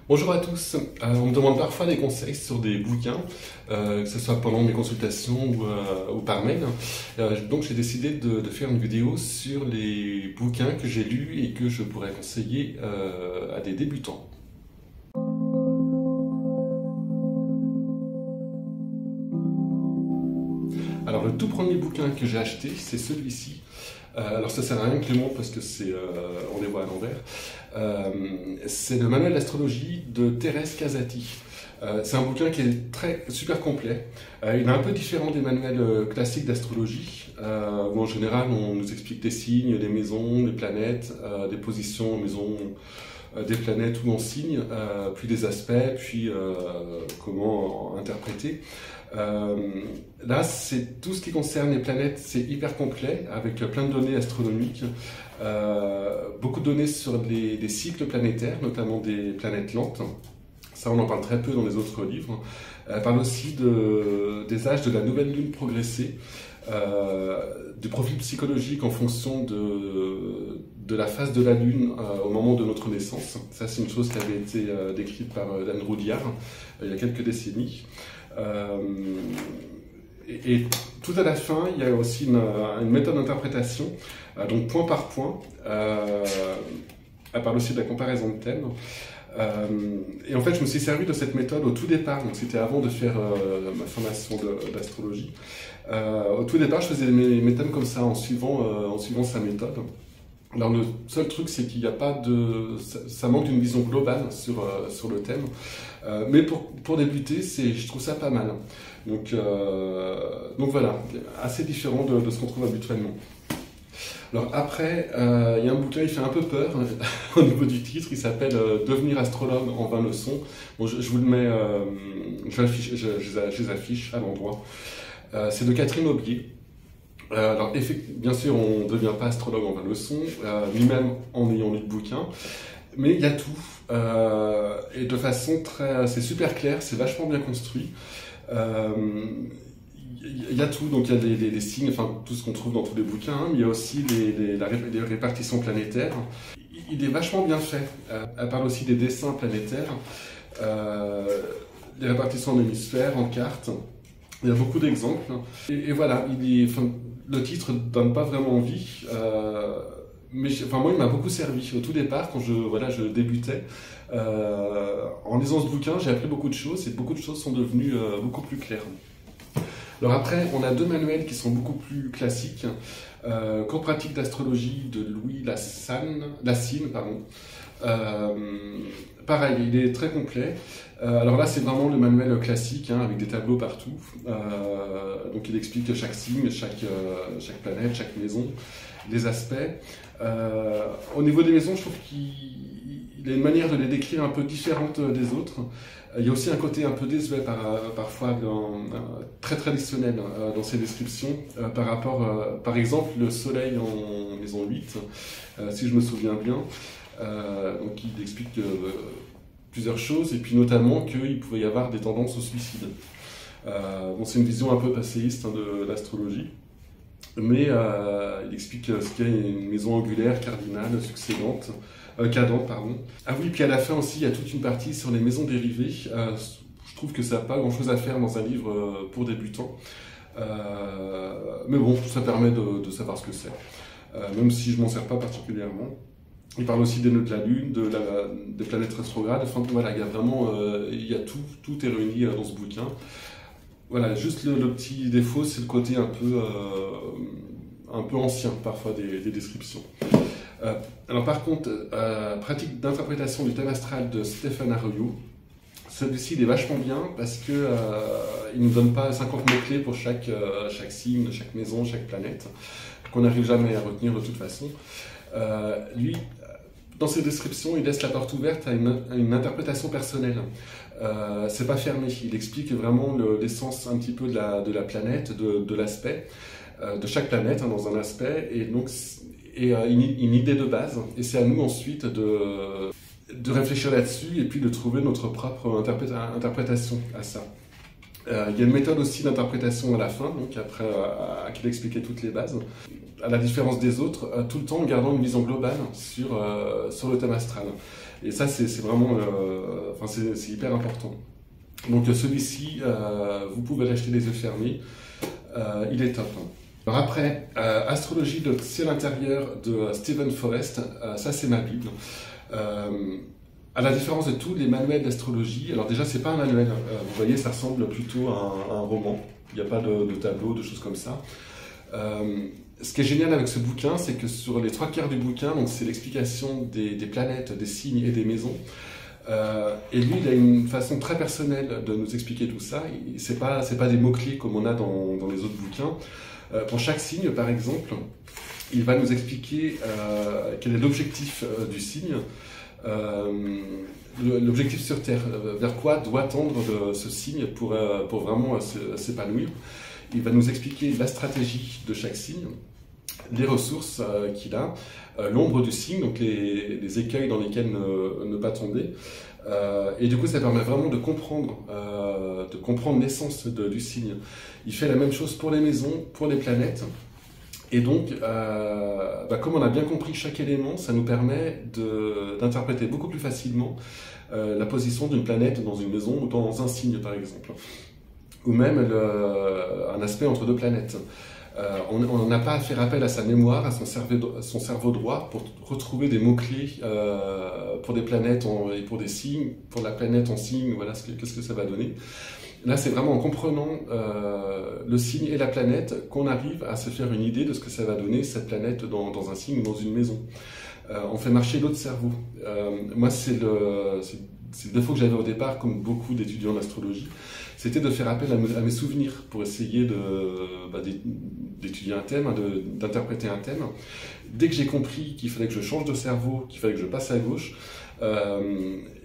Bonjour à tous. On me demande parfois des conseils sur des bouquins, que ce soit pendant mes consultations ou par mail. Donc j'ai décidé de faire une vidéo sur les bouquins que j'ai lus et que je pourrais conseiller à des débutants. Alors le tout premier bouquin que j'ai acheté, c'est celui-ci. Alors ça sert à rien que je le montre parce que on les voit à l'envers. C'est le manuel d'astrologie de Thérèse Casati. C'est un bouquin qui est super complet. Il est un peu différent des manuels classiques d'astrologie, où en général on nous explique des signes, des maisons, des planètes, des positions en maison, des planètes ou en signes, puis des aspects, puis comment interpréter. Là, c'est tout ce qui concerne les planètes, c'est hyper complet, avec plein de données astronomiques, beaucoup de données sur les cycles planétaires, notamment des planètes lentes. Ça, on en parle très peu dans les autres livres. Elle parle aussi des âges de la nouvelle lune progressée, du profil psychologique en fonction de la phase de la lune au moment de notre naissance. Ça, c'est une chose qui avait été décrite par Dan Roudiard il y a quelques décennies. Et tout à la fin, il y a aussi une méthode d'interprétation, donc point par point. Elle parle aussi de la comparaison de thèmes. Et en fait, je me suis servi de cette méthode au tout départ, donc c'était avant de faire ma formation d'astrologie. Au tout départ, je faisais mes thèmes comme ça, en suivant sa méthode. Alors le seul truc, c'est qu'il n'y a pas ça manque d'une vision globale sur le thème. Mais pour débuter, je trouve ça pas mal. Donc voilà, assez différent de ce qu'on trouve habituellement. Alors après, il y a un bouquin, il fait un peu peur au niveau du titre, il s'appelle « Devenir astrologue en 20 leçons ». Bon, je vous le mets, je les affiche à l'endroit. C'est de Catherine Aubier. Alors, bien sûr, on ne devient pas astrologue en 20 leçons, ni même en ayant lu le bouquin, mais il y a tout, et de façon c'est super clair, c'est vachement bien construit. Il y a tout, donc il y a les signes, enfin tout ce qu'on trouve dans tous les bouquins, hein, mais il y a aussi les répartitions planétaires. Il est vachement bien fait. Elle parle aussi des dessins planétaires, les répartitions en hémisphères, en cartes. Il y a beaucoup d'exemples. Et voilà, le titre ne donne pas vraiment envie, mais moi il m'a beaucoup servi. Au tout départ, quand je débutais, en lisant ce bouquin, j'ai appris beaucoup de choses et beaucoup de choses sont devenues beaucoup plus claires. Alors après, on a deux manuels qui sont beaucoup plus classiques. Cours pratique d'astrologie de Louis Lassine. Pareil, il est très complet. Alors là, c'est vraiment le manuel classique, hein, avec des tableaux partout. Donc il explique chaque signe, chaque planète, chaque maison, les aspects. Au niveau des maisons, je trouve qu'il a une manière de les décrire un peu différente des autres. Il y a aussi un côté un peu désuet parfois, très traditionnel dans ses descriptions, par rapport, par exemple, le soleil en maison 8, si je me souviens bien. Donc il explique plusieurs choses, et puis notamment qu'il pouvait y avoir des tendances au suicide. C'est une vision un peu passéiste, hein, de l'astrologie, mais il explique ce qu'il y a une maison angulaire, cardinale, succédante, cadente, pardon. Ah oui, puis à la fin aussi, il y a toute une partie sur les maisons dérivées. Je trouve que ça n'a pas grand-chose à faire dans un livre pour débutants. Mais bon, ça permet de savoir ce que c'est, même si je ne m'en sers pas particulièrement. Il parle aussi des nœuds de la Lune, des planètes rétrogrades. Enfin voilà, il y a vraiment, tout est réuni dans ce bouquin. Voilà, juste le petit défaut, c'est le côté un peu ancien parfois des descriptions. Alors par contre, pratique d'interprétation du thème astral de Stéphane Arroyo. Celui-ci, il est vachement bien parce que il ne nous donne pas 50 mots-clés pour chaque signe, chaque maison, chaque planète, qu'on n'arrive jamais à retenir de toute façon. Lui, dans ses descriptions, il laisse la porte ouverte à une interprétation personnelle. C'est pas fermé, il explique vraiment l'essence un petit peu de la planète, de l'aspect, de chaque planète, hein, dans un aspect, et donc une idée de base, et c'est à nous ensuite de réfléchir là-dessus et puis de trouver notre propre interprétation à ça. Il y a une méthode aussi d'interprétation à la fin, donc après qu'il expliquait toutes les bases. à la différence des autres, tout le temps en gardant une vision globale sur le thème astral. Et ça, c'est vraiment, enfin, c'est hyper important. Donc celui-ci, vous pouvez l'acheter les yeux fermés, il est top. Alors après, Astrologie de ciel intérieur de Steven Forrest, ça c'est ma Bible. À la différence de tous les manuels d'astrologie, alors déjà c'est pas un manuel, vous voyez ça ressemble plutôt à un roman, il n'y a pas de tableau, de choses comme ça. Ce qui est génial avec ce bouquin, c'est que sur les 3/4 du bouquin, donc c'est l'explication des planètes, des signes et des maisons. Et lui, il a une façon très personnelle de nous expliquer tout ça. C'est pas des mots-clés comme on a dans les autres bouquins. Pour chaque signe, par exemple, il va nous expliquer quel est l'objectif du signe, l'objectif sur Terre, vers quoi doit tendre ce signe pour vraiment s'épanouir. Il va nous expliquer la stratégie de chaque signe, les ressources qu'il a, l'ombre du signe, donc les écueils dans lesquels ne pas tomber. Et du coup, ça permet vraiment de comprendre l'essence du signe. Il fait la même chose pour les maisons, pour les planètes. Et donc, comme on a bien compris chaque élément, ça nous permet d'interpréter beaucoup plus facilement la position d'une planète dans une maison ou dans un signe, par exemple. Ou même un aspect entre deux planètes. On n'a pas à faire appel à sa mémoire, à son cerveau droit pour retrouver des mots-clés pour des planètes et pour des signes, pour la planète en signe, voilà qu'est-ce que ça va donner. Là, c'est vraiment en comprenant le signe et la planète qu'on arrive à se faire une idée de ce que ça va donner, cette planète dans un signe ou dans une maison. On fait marcher l'autre cerveau. Moi, c'est le défaut que j'avais au départ, comme beaucoup d'étudiants d'astrologie, c'était de faire appel à mes souvenirs pour essayer d'étudier un thème, d'interpréter un thème. Dès que j'ai compris qu'il fallait que je change de cerveau, qu'il fallait que je passe à gauche,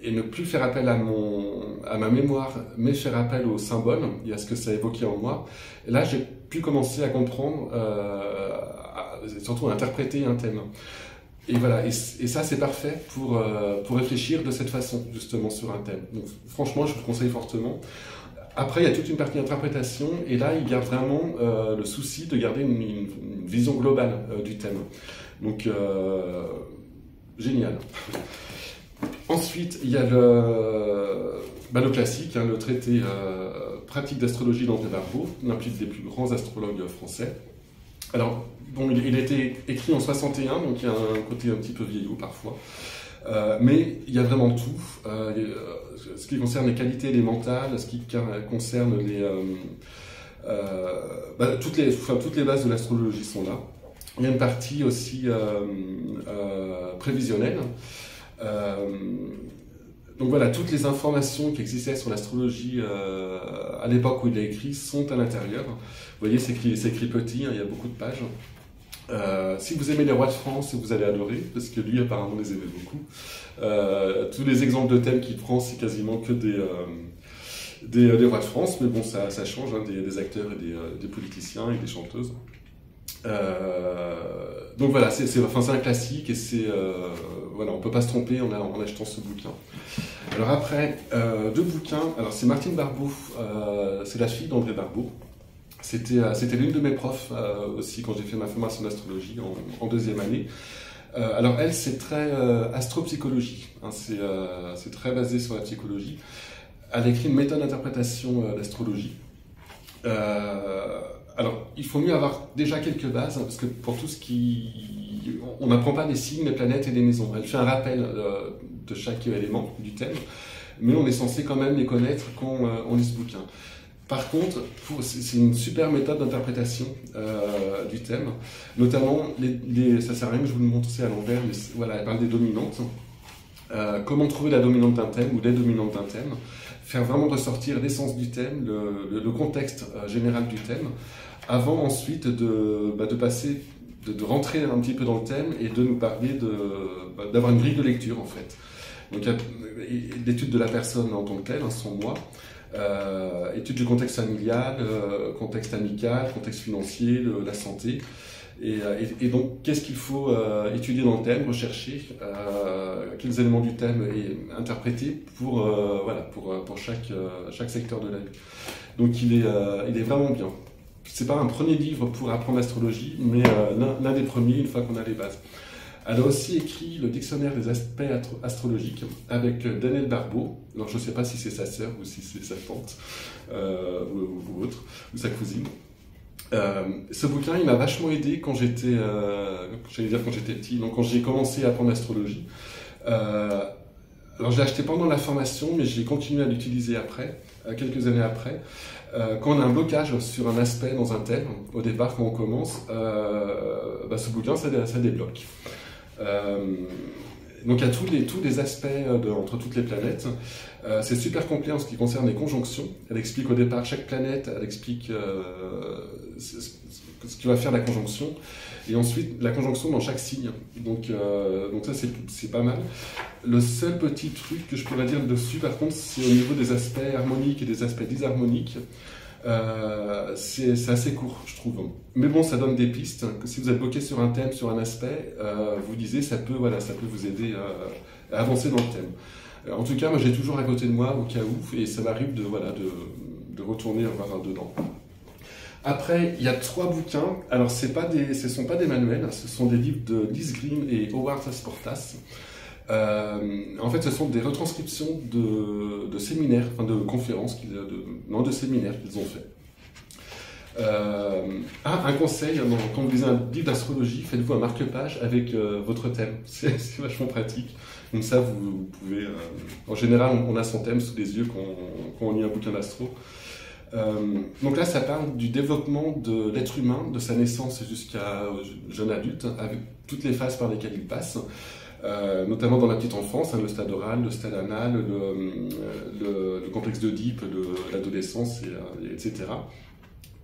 et ne plus faire appel à ma mémoire, mais faire appel aux symboles et à ce que ça évoquait en moi, et là j'ai pu commencer à comprendre, surtout à interpréter un thème. Et voilà, et ça c'est parfait pour réfléchir de cette façon, justement, sur un thème. Donc franchement, je vous le conseille fortement. Après, il y a toute une partie d'interprétation, et là, il garde vraiment le souci de garder une vision globale du thème. Donc, génial. Ensuite, il y a le classique, le traité pratique d'astrologie d'André Barbeau, l'un des plus grands astrologues français. Alors, bon, il a été écrit en 61, donc il y a un côté un petit peu vieillot parfois. Mais il y a vraiment tout, ce qui concerne les qualités élémentales, ce qui concerne toutes les bases de l'astrologie sont là. Il y a une partie aussi prévisionnelle. Donc voilà, toutes les informations qui existaient sur l'astrologie à l'époque où il a écrit sont à l'intérieur. Vous voyez, c'est écrit petit, il y a beaucoup de pages. Si vous aimez les rois de France, vous allez adorer, parce que lui apparemment les aimait beaucoup. Tous les exemples de thèmes qu'il prend, c'est quasiment que des rois de France, mais bon, ça change, des acteurs et des politiciens et des chanteuses. Donc voilà, c'est un classique, et voilà, on ne peut pas se tromper en achetant ce bouquin. Alors après, deux bouquins. Alors c'est Martine Barbeau, c'est la fille d'André Barbeau. C'était l'une de mes profs aussi quand j'ai fait ma formation d'astrologie en deuxième année. Alors elle, c'est très astropsychologie, c'est très basé sur la psychologie. Elle a écrit une méthode d'interprétation d'astrologie. Alors, il faut mieux avoir déjà quelques bases, parce que pour tout ce on n'apprend pas les signes, les planètes et les maisons. Elle fait un rappel de chaque élément du thème, mais on est censé quand même les connaître quand on lit ce bouquin. Par contre, c'est une super méthode d'interprétation du thème, notamment, ça sert à rien que je vous le montre, c'est à l'envers, mais voilà, elle parle des dominantes. Comment trouver la dominante d'un thème ou les dominantes d'un thème, faire vraiment ressortir l'essence du thème, le contexte général du thème, avant ensuite de rentrer un petit peu dans le thème et de nous parler d'avoir une grille de lecture en fait. Donc l'étude de la personne en tant que telle, son moi, étude du contexte familial, contexte amical, contexte financier, la santé. Et donc, qu'est-ce qu'il faut étudier dans le thème, rechercher, quels éléments du thème et interpréter pour chaque secteur de la vie. Donc, il est vraiment bien. c'est pas un premier livre pour apprendre l'astrologie, mais l'un des premiers une fois qu'on a les bases. Elle a aussi écrit le dictionnaire des aspects astrologiques avec Daniel Barbeau. Alors je ne sais pas si c'est sa sœur ou si c'est sa tante ou autre, ou sa cousine. Ce bouquin, il m'a vachement aidé quand j'étais petit, donc quand j'ai commencé à apprendre l'astrologie. Alors je l'ai acheté pendant la formation, mais j'ai continué à l'utiliser après, quelques années après. Quand on a un blocage sur un aspect dans un thème, au départ quand on commence, ce bouquin ça débloque. Donc il y a tous les aspects entre toutes les planètes. C'est super complet en ce qui concerne les conjonctions. Elle explique au départ chaque planète, elle explique ce qui va faire la conjonction, et ensuite la conjonction dans chaque signe. Donc ça c'est pas mal. Le seul petit truc que je pourrais dire dessus par contre, c'est au niveau des aspects harmoniques et des aspects disharmoniques. C'est assez court, je trouve. Mais bon, ça donne des pistes. Que si vous êtes bloqué sur un thème, sur un aspect, vous lisez, ça peut vous aider à avancer dans le thème. En tout cas, moi, j'ai toujours à côté de moi au cas où, et ça m'arrive de retourner voir dedans. Après, il y a 3 bouquins. Alors, ce ne sont pas des manuels, ce sont des livres de Liz Green et Howard Sasportas. En fait, ce sont des retranscriptions de séminaires, enfin de conférences, de séminaires qu'ils ont fait. Un conseil, quand vous lisez un livre d'astrologie, faites-vous un marque-page avec votre thème. C'est vachement pratique. Comme ça, vous pouvez... en général, on a son thème sous les yeux quand on lit un bouquin d'astro. Donc là, ça parle du développement de l'être humain, de sa naissance jusqu'à jeune adulte, avec toutes les phases par lesquelles il passe. Notamment dans la petite enfance, le stade oral, le stade anal, le complexe d'Oedipe, l'adolescence, etc.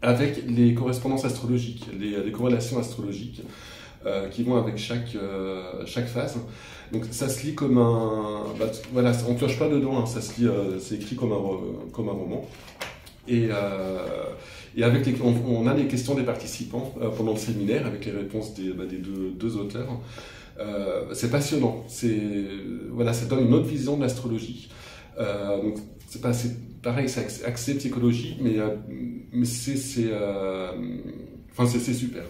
Avec les correspondances astrologiques, les corrélations astrologiques qui vont avec chaque phase. Donc ça se lit comme un... voilà, on ne pioche pas dedans, ça se lit, c'est écrit comme un roman. Et avec on a les questions des participants pendant le séminaire, avec les réponses des deux auteurs. C'est passionnant, ça donne une autre vision de l'astrologie. Donc c'est pareil, c'est axé psychologie, mais c'est super.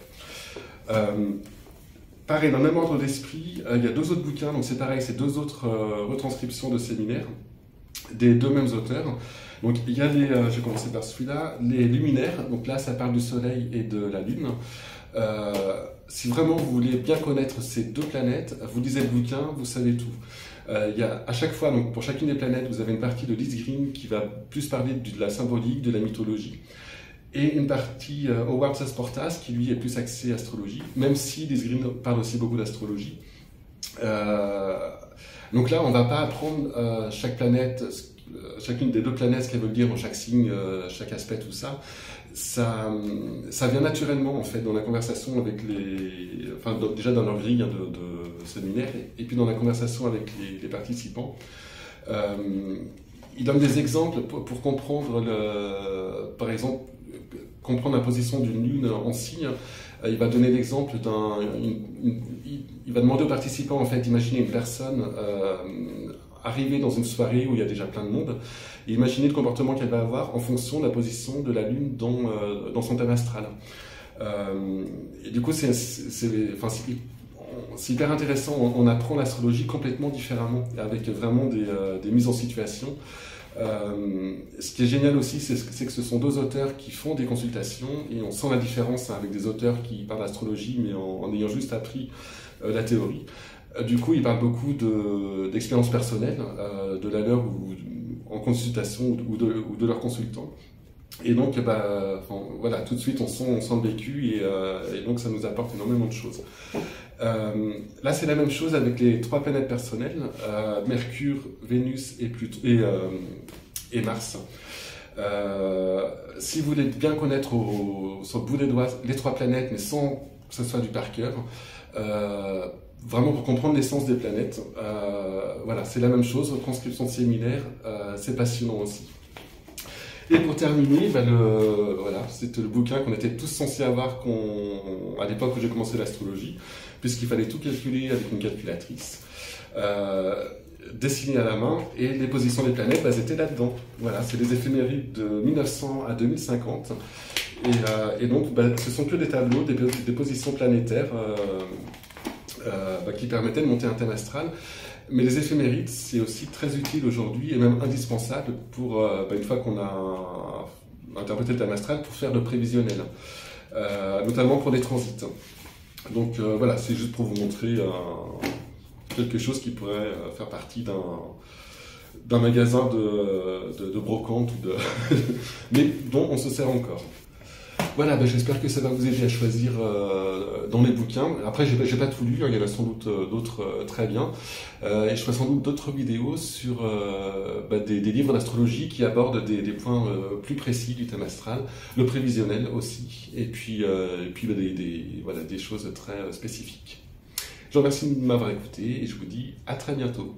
Pareil, dans le même ordre d'esprit, il y a 2 autres bouquins, donc c'est pareil, c'est 2 autres retranscriptions de séminaires des 2 mêmes auteurs. Donc il y a je vais commencer par celui-là, les luminaires. Donc là, ça parle du Soleil et de la Lune. Si vraiment vous voulez bien connaître ces 2 planètes, vous lisez le bouquin, vous savez tout. Il y a à chaque fois, donc pour chacune des planètes, vous avez une partie de Liz Green qui va plus parler de la symbolique, de la mythologie, et une partie Howard Sasportas qui lui est plus axée astrologie, même si Liz Green parle aussi beaucoup d'astrologie. Donc là, on ne va pas apprendre chaque planète, chacune des 2 planètes, ce qu'elles veulent dire dans chaque signe, chaque aspect, tout ça. Ça vient naturellement en fait dans la conversation avec déjà dans leur grille de séminaire, et puis dans la conversation avec les participants. Ils donnent des exemples pour comprendre, par exemple, comprendre la position d'une lune en signe. Il va donner l'exemple il va demander aux participants en fait d'imaginer une personne arriver dans une soirée où il y a déjà plein de monde, et imaginer le comportement qu'elle va avoir en fonction de la position de la Lune dans son thème astral. Et du coup, c'est hyper intéressant. On apprend l'astrologie complètement différemment, avec vraiment des mises en situation. Ce qui est génial aussi, c'est que ce sont 2 auteurs qui font des consultations, et on sent la différence avec des auteurs qui parlent d'astrologie, mais en ayant juste appris la théorie. Du coup, ils parlent beaucoup d'expériences personnelles, de la leur en consultation ou de leurs consultants. Et donc, voilà, tout de suite, on sent le vécu, et donc ça nous apporte énormément de choses. Là, c'est la même chose avec les 3 planètes personnelles, Mercure, Vénus et Mars. Si vous voulez bien connaître sur le bout des doigts les 3 planètes, mais sans que ce soit du par cœur, vraiment pour comprendre l'essence des planètes, voilà, c'est la même chose, transcription de séminaire, c'est passionnant aussi. Et pour terminer, c'était le bouquin qu'on était tous censés avoir à l'époque où j'ai commencé l'astrologie, puisqu'il fallait tout calculer avec une calculatrice. dessinés à la main, et les positions des planètes, elles étaient là-dedans. Voilà, c'est des éphémérides de 1900 à 2050. Et donc, ce sont que des tableaux, des positions planétaires qui permettaient de monter un thème astral. Mais les éphémérides, c'est aussi très utile aujourd'hui, et même indispensable pour, une fois qu'on a interprété le thème astral, pour faire le prévisionnel, notamment pour les transits. Donc voilà, c'est juste pour vous montrer quelque chose qui pourrait faire partie d'un magasin de brocante, mais dont on se sert encore. Voilà, j'espère que ça va vous aider à choisir dans les bouquins. Après, j'ai pas tout lu, il y en a sans doute d'autres très bien. Et je ferai sans doute d'autres vidéos sur des livres d'astrologie qui abordent des points plus précis du thème astral, le prévisionnel aussi, et puis des choses très spécifiques. Je vous remercie de m'avoir écouté et je vous dis à très bientôt.